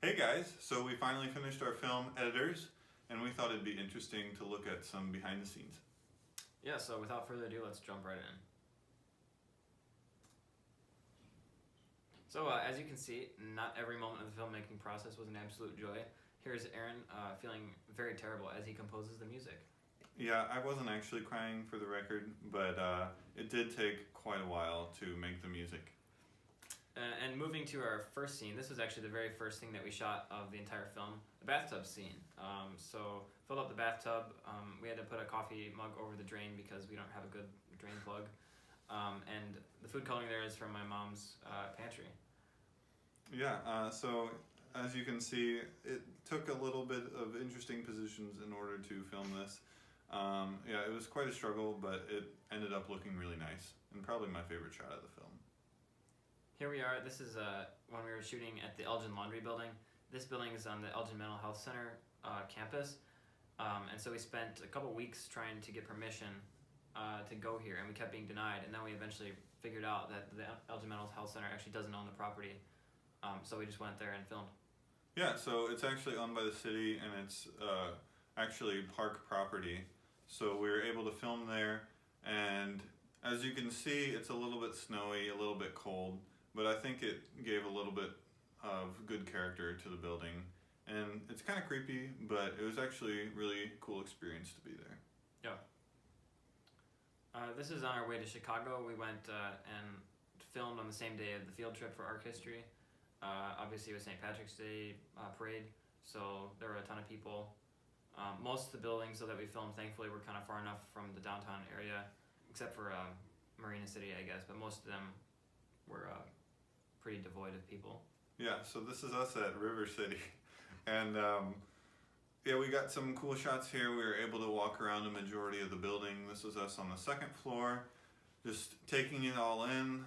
Hey guys, so we finally finished our film Editors, and we thought it'd be interesting to look at some behind the scenes. Yeah, so without further ado, let's jump right in. So as you can see, not every moment of the filmmaking process was an absolute joy. Here's Aaron feeling very terrible as he composes the music. Yeah, I wasn't actually crying for the record, but it did take quite a while to make the music. And moving to our first scene, this was actually the very first thing that we shot of the entire film, the bathtub scene. So filled up the bathtub, we had to put a coffee mug over the drain because we don't have a good drain plug. And the food coloring there is from my mom's pantry. Yeah, so as you can see, it took a little bit of interesting positions in order to film this. Yeah, it was quite a struggle, but it ended up looking really nice, and probably my favorite shot of the film. Here we are. This is when we were shooting at the Elgin Laundry Building. This building is on the Elgin Mental Health Center campus. And so we spent a couple weeks trying to get permission to go here, and we kept being denied. And then we eventually figured out that the Elgin Mental Health Center actually doesn't own the property. So we just went there and filmed. Yeah, so it's actually owned by the city, and it's actually park property. So we were able to film there, and as you can see, it's a little bit snowy, a little bit cold, but I think it gave a little bit of good character to the building. And it's kind of creepy, but it was actually a really cool experience to be there. Yeah. This is on our way to Chicago. We went and filmed on the same day of the field trip for Art History. Obviously it was St. Patrick's Day parade, so there were a ton of people. Most of the buildings that we filmed, thankfully, were kind of far enough from the downtown area, except for Marina City, I guess, but most of them were pretty devoid of people. Yeah, so this is us at River City, and yeah, we got some cool shots here. We were able to walk around the majority of the building. This was us on the second floor, just taking it all in.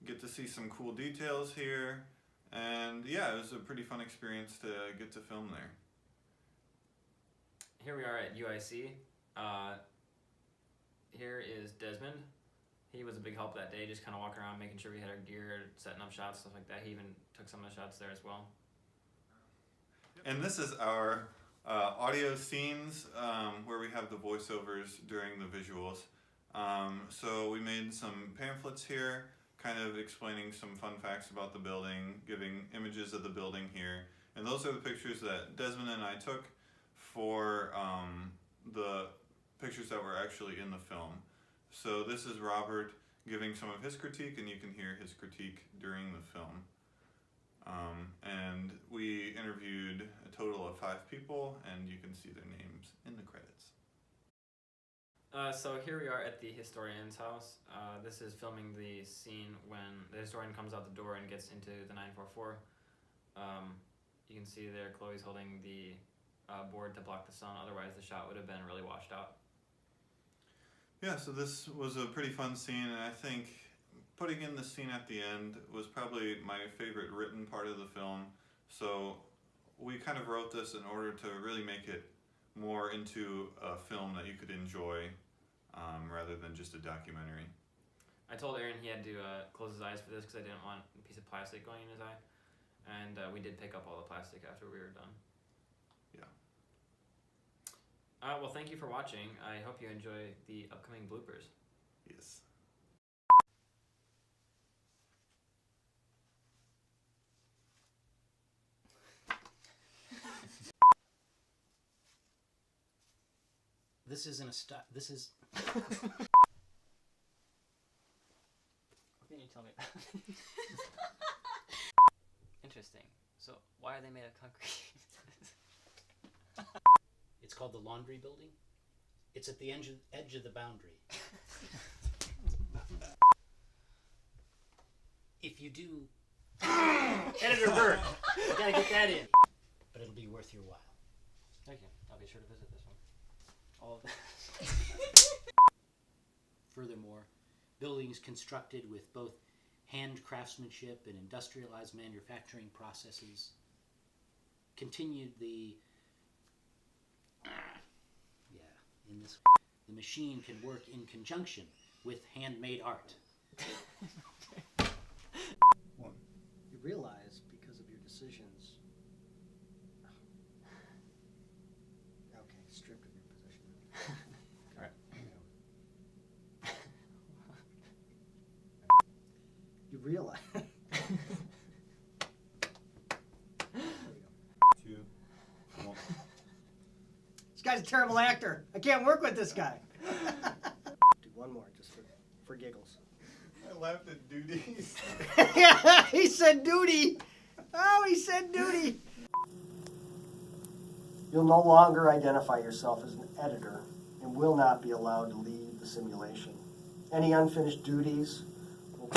Get to see some cool details here, and yeah, it was a pretty fun experience to get to film there. Here we are at UIC. Here is Desmond. He was a big help that day, just kind of walking around, making sure we had our gear, setting up shots, stuff like that. He even took some of the shots there as well. And this is our audio scenes where we have the voiceovers during the visuals. So we made some pamphlets here, kind of explaining some fun facts about the building, giving images of the building here. And those are the pictures that Desmond and I took for the pictures that were actually in the film. So this is Robert giving some of his critique, and you can hear his critique during the film. And we interviewed a total of 5 people, and you can see their names in the credits. So here we are at the historian's house. This is filming the scene when the historian comes out the door and gets into the 944. You can see there Chloe's holding the board to block the sun, otherwise the shot would have been really washed out. Yeah, so this was a pretty fun scene, and I think putting in the scene at the end was probably my favorite written part of the film. So we kind of wrote this in order to really make it more into a film that you could enjoy rather than just a documentary. I told Aaron he had to close his eyes for this because I didn't want a piece of plastic going in his eye. And we did pick up all the plastic after we were done. Yeah. Well, thank you for watching. I hope you enjoy the upcoming bloopers. Yes. This isn't a stop. This is. What can you tell me about? Interesting. So, why are they made of concrete? It's called the Laundry Building. It's at the edge of the boundary. If you do. Editor Bert! You gotta get that in. But it'll be worth your while. Thank you. I'll be sure to visit this one. All of that. Furthermore, buildings constructed with both hand craftsmanship and industrialized manufacturing processes continued the. In this, the machine can work in conjunction with handmade art. You realize, because of your decisions, You realize. Two. One. This guy's a terrible actor. I can't work with this guy. Do one more, just for giggles. I laughed at duties. Yeah, he said duty. Oh, he said duty. You'll no longer identify yourself as an editor and will not be allowed to leave the simulation. Any unfinished duties will